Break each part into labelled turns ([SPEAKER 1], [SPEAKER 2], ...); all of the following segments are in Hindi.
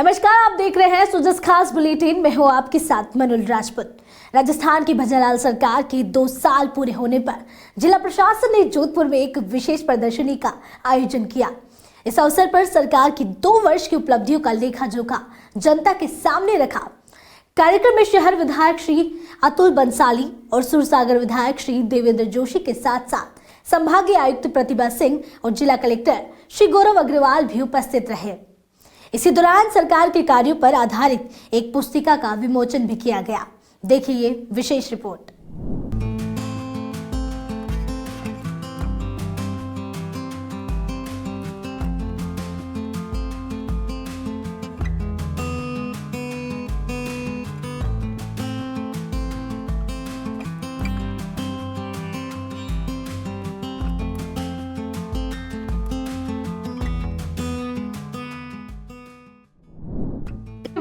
[SPEAKER 1] नमस्कार, आप देख रहे हैं सुजस खास बुलेटिन। मैं हूं आपके साथ मनुल राजपूत। राजस्थान की भजनलाल सरकार के 2 साल पूरे होने पर जिला प्रशासन ने जोधपुर में एक विशेष प्रदर्शनी का आयोजन किया। इस अवसर पर सरकार की 2 वर्ष की उपलब्धियों का लेखा जोखा जनता के सामने रखा। कार्यक्रम में शहर विधायक श्री अतुल बंसाली और सुरसागर विधायक श्री देवेंद्र जोशी के साथ साथ संभागीय आयुक्त प्रतिभा सिंह और जिला कलेक्टर श्री गौरव अग्रवाल भी उपस्थित रहे। इसी दौरान सरकार के कार्यों पर आधारित एक पुस्तिका का विमोचन भी किया गया। देखिए ये विशेष रिपोर्ट।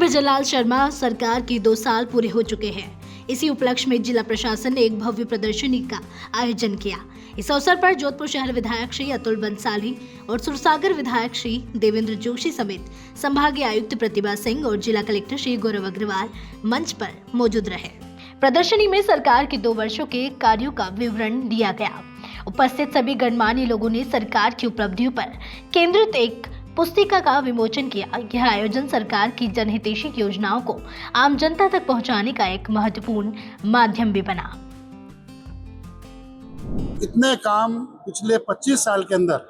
[SPEAKER 1] भजनलाल शर्मा सरकार के 2 साल पूरे हो चुके हैं। इसी उपलक्ष्य में जिला प्रशासन ने एक भव्य प्रदर्शनी का आयोजन किया। इस अवसर पर जोधपुर शहर विधायक श्री अतुल बंसाली और सुरसागर विधायक श्री देवेंद्र जोशी समेत संभागीय आयुक्त प्रतिभा सिंह और जिला कलेक्टर श्री गौरव अग्रवाल मंच पर मौजूद रहे। प्रदर्शनी में सरकार के 2 वर्षों के कार्यों का विवरण दिया गया। उपस्थित सभी गणमान्य लोगों ने सरकार की उपलब्धियों पर केंद्रित एक पुस्तिका का विमोचन किया। यह आयोजन सरकार की जनहितैषी योजनाओं को आम जनता तक पहुंचाने का एक महत्वपूर्ण माध्यम भी बना।
[SPEAKER 2] इतने काम पिछले 25 साल के अंदर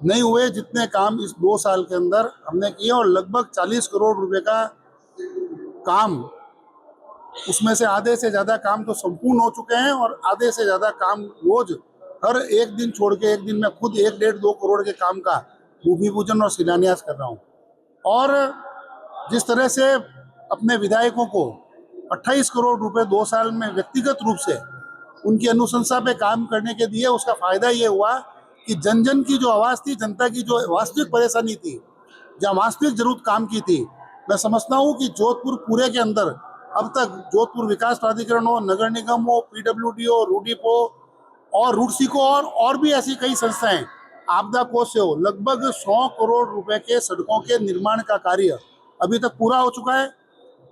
[SPEAKER 2] नहीं हुए जितने काम इस 2 साल के अंदर हमने किए, और लगभग 40 करोड़ रुपए का काम, उसमें से आधे से ज्यादा काम तो संपूर्ण हो चुके हैं और आधे से ज्यादा काम रोज हर एक दिन छोड़ के एक दिन में खुद 1-1.5-2 करोड़ के काम का भूमि पूजन और शिलान्यास कर रहा हूँ। और जिस तरह से अपने विधायकों को 28 करोड़ रुपए 2 साल में व्यक्तिगत रूप से उनकी अनुशंसा पे काम करने के दिए, उसका फायदा ये हुआ कि जन जन की जो आवाज़ थी, जनता की जो वास्तविक परेशानी थी, जहाँ वास्तविक जरूरत काम की थी, मैं समझता हूँ कि जोधपुर पूरे के अंदर अब तक जोधपुर विकास प्राधिकरण हो, नगर निगम हो, PWD हो, रूडीप हो और रूडसीको और भी ऐसी कई संस्थाएं, आपदा कोष से हो, लगभग 100 करोड़ रुपए के सड़कों के निर्माण का कार्य अभी तक पूरा हो चुका है।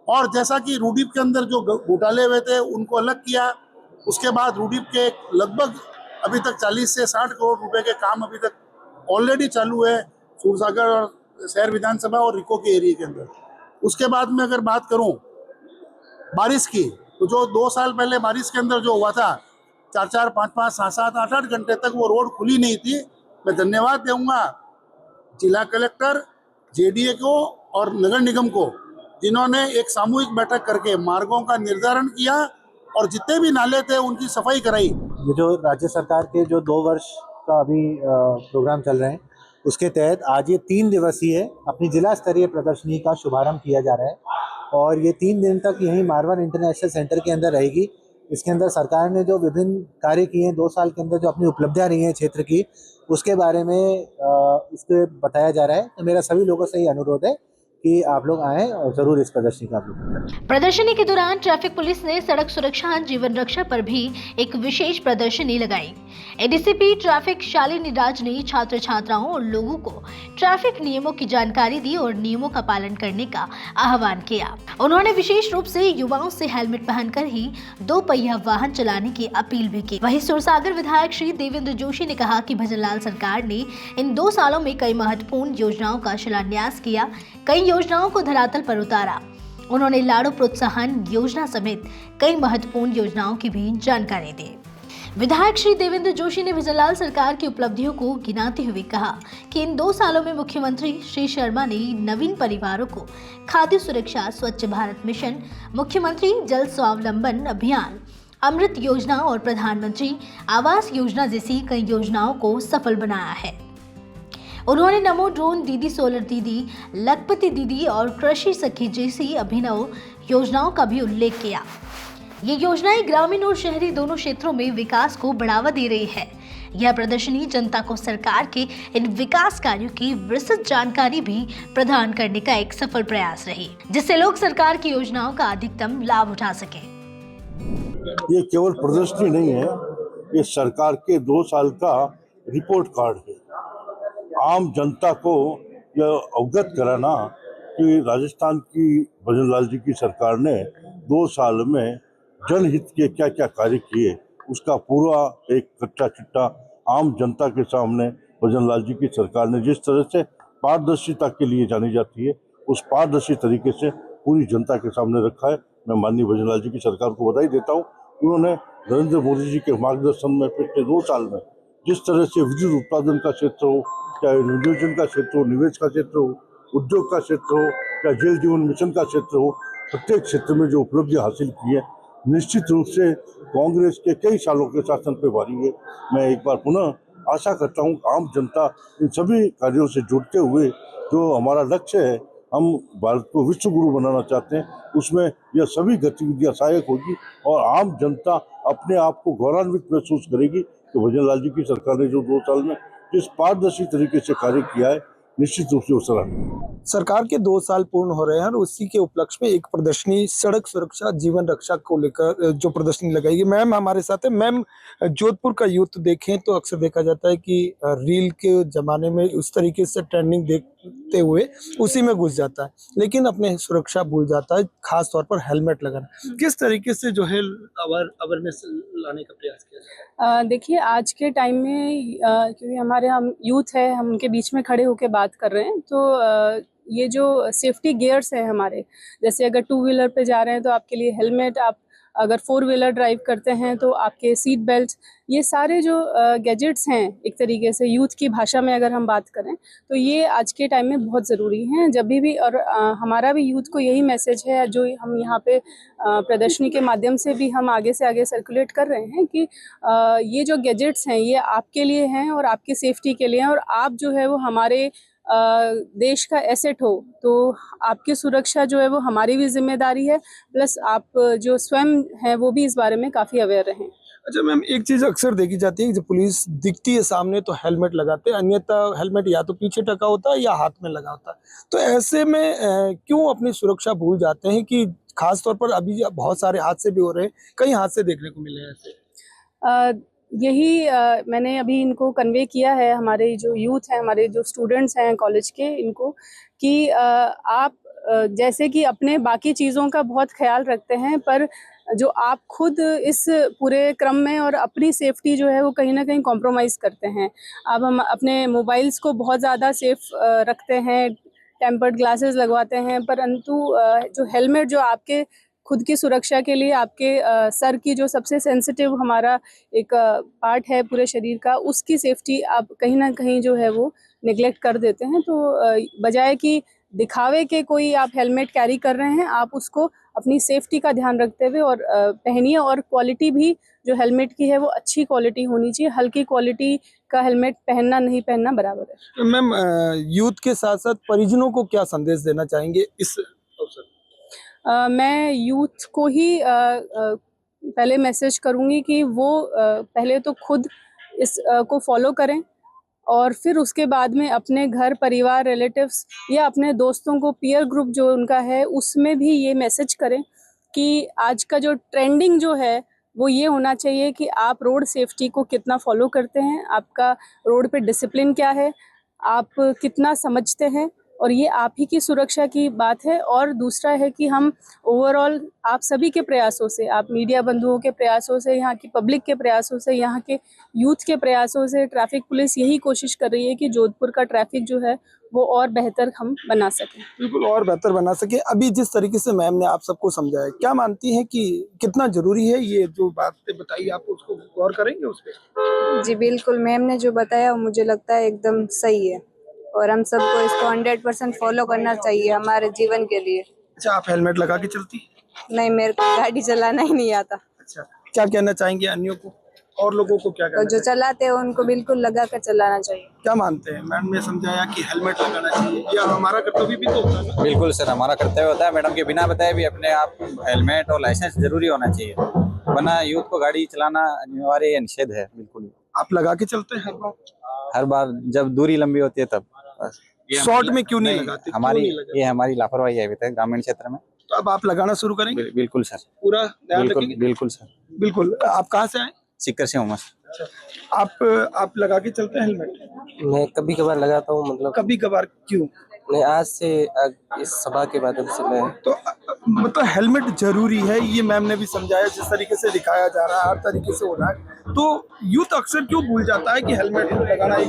[SPEAKER 2] और जैसा कि रूडीप के अंदर जो घोटाले हुए थे उनको अलग किया, उसके बाद रूडीप के लगभग अभी तक 40 से 60 करोड़ रुपए के काम अभी तक ऑलरेडी चालू है सूरसागर और शहर विधानसभा और रिको के एरिया के अंदर। उसके बाद में अगर बात करूं बारिश की, तो जो 2 साल पहले बारिश के अंदर जो हुआ था, 4-4, 5-5, 7-7, 8-8 घंटे तक वो रोड खुली नहीं थी। मैं धन्यवाद दूंगा जिला कलेक्टर, JDA को और नगर निगम को, जिन्होंने एक सामूहिक बैठक करके मार्गों का निर्धारण किया और जितने भी नाले थे उनकी सफाई कराई।
[SPEAKER 3] ये जो राज्य सरकार के जो 2 वर्ष का अभी प्रोग्राम चल रहे हैं, उसके तहत आज ये 3 दिवसीय अपनी जिला स्तरीय प्रदर्शनी का शुभारंभ किया जा रहा है और ये 3 दिन तक यहीं मारवाड़ इंटरनेशनल सेंटर के अंदर रहेगी। इसके अंदर सरकार ने जो विभिन्न कार्य किए हैं 2 साल के अंदर, जो अपनी उपलब्धियां रही हैं क्षेत्र की, उसके बारे में इसको बताया जा रहा है। तो मेरा सभी लोगों से ये अनुरोध है कि आप लोग आएं और जरूर इस प्रदर्शनी का आप लोग करें।
[SPEAKER 1] प्रदर्शनी के दौरान ट्रैफिक पुलिस ने सड़क सुरक्षा जीवन रक्षा पर भी एक विशेष प्रदर्शनी लगाई। ADCP ट्रैफिक शालिनी राज ने छात्र छात्राओं और लोगों को ट्रैफिक नियमों की जानकारी दी और नियमों का पालन करने का आह्वान किया। उन्होंने विशेष रूप से युवाओं से हेलमेट पहनकर ही 2 पहिया वाहन चलाने की अपील भी की। वहीं सुरसागर विधायक श्री देवेंद्र जोशी ने कहा कि भजनलाल सरकार ने इन 2 सालों में कई महत्वपूर्ण योजनाओं का शिलान्यास किया, कई योजनाओं को धरातल पर उतारा। उन्होंने लाड़ू प्रोत्साहन योजना समेत कई महत्वपूर्ण योजनाओं की भी जानकारी दी। विधायक श्री देवेंद्र जोशी ने भजनलाल सरकार की उपलब्धियों को गिनाते हुए कहा कि इन 2 सालों में मुख्यमंत्री श्री शर्मा ने नवीन परिवारों को खाद्य सुरक्षा, स्वच्छ भारत मिशन, मुख्यमंत्री जल स्वावलंबन अभियान, अमृत योजना और प्रधानमंत्री आवास योजना जैसी कई योजनाओं को सफल बनाया है। उन्होंने नमो ड्रोन दीदी, सोलर दीदी, लखपति दीदी और कृषि सखी जैसी अभिनव योजनाओं का भी उल्लेख किया। ये योजनाएं ग्रामीण और शहरी दोनों क्षेत्रों में विकास को बढ़ावा दे रही है। यह प्रदर्शनी जनता को सरकार के इन विकास कार्यों की विस्तृत जानकारी भी प्रदान करने का एक सफल प्रयास रही, जिससे लोग सरकार की योजनाओं का अधिकतम लाभ उठा सके।
[SPEAKER 4] ये केवल प्रदर्शनी नहीं है, ये सरकार के 2 साल का रिपोर्ट कार्ड है। आम जनता को यह अवगत कराना कि राजस्थान की भजन लाल जी की सरकार ने 2 साल में जनहित के क्या क्या कार्य किए उसका पूरा एक कच्चा चिट्ठा आम जनता के सामने भजन लाल जी की सरकार ने जिस तरह से पारदर्शिता के लिए जानी जाती है उस पारदर्शी तरीके से पूरी जनता के सामने रखा है। मैं माननीय भजन लाल जी की सरकार को बधाई देता हूँ। उन्होंने नरेंद्र मोदी जी के मार्गदर्शन में पिछले 2 साल में जिस तरह से विद्युत उत्पादन का क्षेत्र हो, चाहे नियोजन का क्षेत्र हो, निवेश का क्षेत्र हो, उद्योग का क्षेत्र हो, चाहे जल जीवन मिशन का क्षेत्र हो, प्रत्येक क्षेत्र में जो उपलब्धि हासिल की है निश्चित रूप से कांग्रेस के कई सालों के शासन पे भारी है। मैं एक बार पुनः आशा करता हूँ आम जनता इन सभी कार्यों से जुड़ते हुए जो हमारा लक्ष्य है, हम भारत को विश्व गुरु बनाना चाहते हैं, उसमें यह सभी गतिविधियां सहायक होगी और आम जनता अपने आप को गौरवान्वित महसूस करेगी कि भजन लाल जी की सरकार ने जो 2 साल में जिस पारदर्शी तरीके से कार्य किया है निश्चित रूप से वो सराहनीय।
[SPEAKER 5] सरकार के 2 साल पूर्ण हो रहे हैं और उसी के उपलक्ष्य में एक प्रदर्शनी सड़क सुरक्षा जीवन रक्षा को लेकर जो प्रदर्शनी लगाई गई। मैम हमारे साथ है। मैम, जोधपुर का यूथ देखें तो अक्सर देखा जाता है कि रील के जमाने में उस तरीके से ट्रेंडिंग देखते हुए उसी में घुस जाता है, लेकिन अपने सुरक्षा भूल जाता है, खास तौर पर हेलमेट लगाना। किस तरीके से जो है अवेयरनेस लाने का प्रयास किया जाए?
[SPEAKER 6] देखिए, आज के टाइम में क्योंकि हम यूथ है, हम उनके बीच में खड़े होकर बात कर रहे हैं, तो ये जो सेफ्टी गियर्स हैं हमारे, जैसे अगर 2 व्हीलर पे जा रहे हैं तो आपके लिए हेलमेट, आप अगर 4 व्हीलर ड्राइव करते हैं तो आपके सीट बेल्ट, ये सारे जो गैजेट्स हैं एक तरीके से यूथ की भाषा में अगर हम बात करें तो ये आज के टाइम में बहुत ज़रूरी हैं जब भी। और हमारा भी यूथ को यही मैसेज है जो हम यहाँ पे प्रदर्शनी के माध्यम से भी हम आगे से आगे सर्कुलेट कर रहे हैं कि ये जो गैजेट्स हैं ये आपके लिए हैं और आपकी सेफ्टी के लिए हैं, और आप जो है वो हमारे देश का एसेट हो, तो आपकी सुरक्षा जो है वो हमारी भी जिम्मेदारी है, प्लस आप जो स्वयं हैं वो भी इस बारे में काफ़ी अवेयर रहें।
[SPEAKER 5] अच्छा मैम, एक चीज अक्सर देखी जाती है कि जब पुलिस दिखती है सामने तो हेलमेट लगाते हैं, अन्यथा हेलमेट या तो पीछे टका होता है या हाथ में लगा होता है। तो ऐसे में क्यों अपनी सुरक्षा भूल जाते हैं कि खास तौर पर अभी बहुत सारे हादसे भी हो रहे हैं, कई हादसे देखने को मिले हैं ऐसे?
[SPEAKER 6] यही मैंने अभी इनको कन्वे किया है, हमारे जो यूथ हैं, हमारे जो स्टूडेंट्स हैं कॉलेज के, इनको कि आप जैसे कि अपने बाकी चीज़ों का बहुत ख्याल रखते हैं, पर जो आप खुद इस पूरे क्रम में और अपनी सेफ्टी जो है वो कहीं ना कहीं कॉम्प्रोमाइज़ करते हैं। अब हम अपने मोबाइल्स को बहुत ज़्यादा सेफ रखते हैं, टेम्पर्ड ग्लासेस लगवाते हैं, परंतु जो हेलमेट जो आपके खुद की सुरक्षा के लिए, आपके सर की जो सबसे सेंसिटिव हमारा एक पार्ट है पूरे शरीर का, उसकी सेफ्टी आप कहीं ना कहीं जो है वो निगलेक्ट कर देते हैं। तो बजाय कि दिखावे के कोई आप हेलमेट कैरी कर रहे हैं, आप उसको अपनी सेफ्टी का ध्यान रखते हुए और पहनिए, और क्वालिटी भी जो हेलमेट की है वो अच्छी क्वालिटी होनी चाहिए। हल्की क्वालिटी का हेलमेट पहनना नहीं पहनना बराबर है।
[SPEAKER 5] मैम, यूथ के साथ साथ परिजनों को क्या संदेश देना चाहेंगे इस अवसर?
[SPEAKER 6] मैं यूथ को ही पहले मैसेज करूँगी कि वो पहले तो खुद इस को फॉलो करें, और फिर उसके बाद में अपने घर परिवार, रिलेटिव्स या अपने दोस्तों को, पीयर ग्रुप जो उनका है उसमें भी ये मैसेज करें कि आज का जो ट्रेंडिंग जो है वो ये होना चाहिए कि आप रोड सेफ्टी को कितना फॉलो करते हैं, आपका रोड पे डिसिप्लिन क्या है, आप कितना समझते हैं, और ये आप ही की सुरक्षा की बात है। और दूसरा है कि हम ओवरऑल आप सभी के प्रयासों से, आप मीडिया बंधुओं के प्रयासों से, यहाँ की पब्लिक के प्रयासों से, यहाँ के यूथ के प्रयासों से, ट्रैफिक पुलिस यही कोशिश कर रही है कि जोधपुर का ट्रैफिक जो है वो और बेहतर हम बना सकें।
[SPEAKER 5] बिल्कुल, और बेहतर बना सके। अभी जिस तरीके से मैम ने आप सबको समझाया, क्या मानती हैं कि कितना जरूरी है ये जो बातें बताई, आप उसको गौर करेंगे उस पर?
[SPEAKER 7] जी बिल्कुल, मैम ने जो बताया वो मुझे लगता है एकदम सही है, और हम सबको इसको 100% फॉलो करना चाहिए हमारे जीवन के लिए।
[SPEAKER 5] अच्छा, आप हेलमेट लगा के चलती?
[SPEAKER 7] नहीं, मेरे को गाड़ी चलाना ही नहीं आता।
[SPEAKER 5] अच्छा, क्या कहना चाहेंगे अन्यों को और लोगों को? क्या
[SPEAKER 7] तो
[SPEAKER 5] कहना
[SPEAKER 7] जो
[SPEAKER 5] चाहिए?
[SPEAKER 7] चलाते हैं उनको बिल्कुल लगा कर चलाना चाहिए।
[SPEAKER 5] क्या मानते हैं? मैडम ने समझाया कि हेलमेट लगाना चाहिए, या हमारा कर्तव्य भी तो होता है ना?
[SPEAKER 8] बिल्कुल सर, हमारा कर्तव्य होता है। मैडम के बिना बताए भी अपने आप हेलमेट और लाइसेंस जरूरी होना चाहिए, वरना यूथ को गाड़ी चलाना अनिवार्य या निषेध है। बिल्कुल।
[SPEAKER 5] आप लगा के चलते हैं
[SPEAKER 8] हर बार जब दूरी लंबी होती है तब।
[SPEAKER 5] शॉर्ट में क्यों नहीं लगाते?
[SPEAKER 8] ये हमारी लापरवाही है अभी तक ग्रामीण क्षेत्र में।
[SPEAKER 5] तो अब आप लगाना शुरू करेंगे?
[SPEAKER 8] बिल्कुल सर,
[SPEAKER 5] पूरा ध्यान रखेंगे?
[SPEAKER 8] बिल्कुल सर,
[SPEAKER 5] बिल्कुल। आप कहाँ से आए?
[SPEAKER 8] सीकर से हूँ मैं।
[SPEAKER 5] आप लगा के चलते हैं हेलमेट?
[SPEAKER 9] मैं कभी कभार लगाता हूँ, मतलब
[SPEAKER 5] कभी कभार क्यों?
[SPEAKER 9] नहीं, आज से इस सभा के माध्यम से मैं
[SPEAKER 5] तो मतलब हेलमेट जरूरी है, ये मैम ने भी समझाया, जिस तरीके से दिखाया जा रहा है हर तरीके से हो रहा है, तो यूथ अक्सर क्यों भूल जाता है कि हेलमेट लगाना एक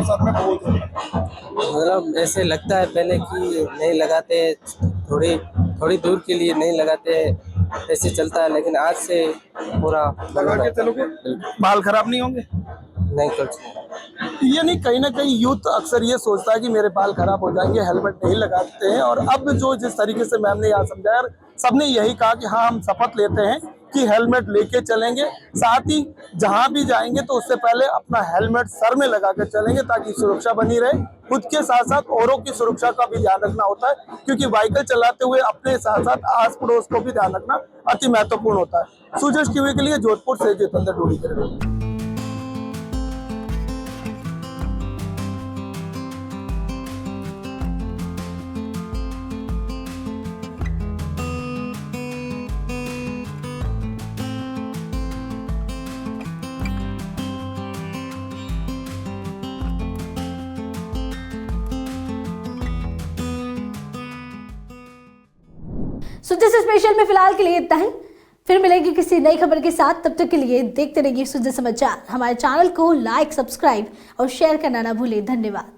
[SPEAKER 5] साथ में बहुत होता है।
[SPEAKER 9] मतलब ऐसे लगता है पहले कि नहीं लगाते, थोड़ी दूर के लिए नहीं लगाते, ऐसे चलता है, लेकिन आज से पूरा
[SPEAKER 5] लगा के चलोगे बाल खराब नहीं होंगे।
[SPEAKER 9] नहीं कुछ नहीं।
[SPEAKER 5] ये नहीं, कहीं ना कहीं यूथ अक्सर ये सोचता है कि मेरे बाल खराब हो जाएंगे, हेलमेट नहीं लगाते हैं। और अब जो जिस तरीके से मैम ने यहाँ समझाया, सबने यही कहा कि हाँ हम शपथ लेते हैं कि हेलमेट लेके चलेंगे, साथ ही जहाँ भी जाएंगे तो उससे पहले अपना हेलमेट सर में लगा कर चलेंगे ताकि सुरक्षा बनी रहे। खुद के साथ साथ औरों की सुरक्षा का भी ध्यान रखना होता है, क्योंकि व्हीकल चलाते हुए अपने साथ साथ आस पड़ोस को भी ध्यान रखना अति महत्वपूर्ण होता है। सुजस टीवी के लिए जोधपुर से जितेंद्र डोडीकर।
[SPEAKER 1] सुजस स्पेशल में फिलहाल के लिए इतना ही। फिर मिलेंगे किसी नई खबर के साथ, तब तक के लिए देखते रहिए सुजस समाचार। हमारे चैनल को लाइक, सब्सक्राइब और शेयर करना ना भूलें। धन्यवाद।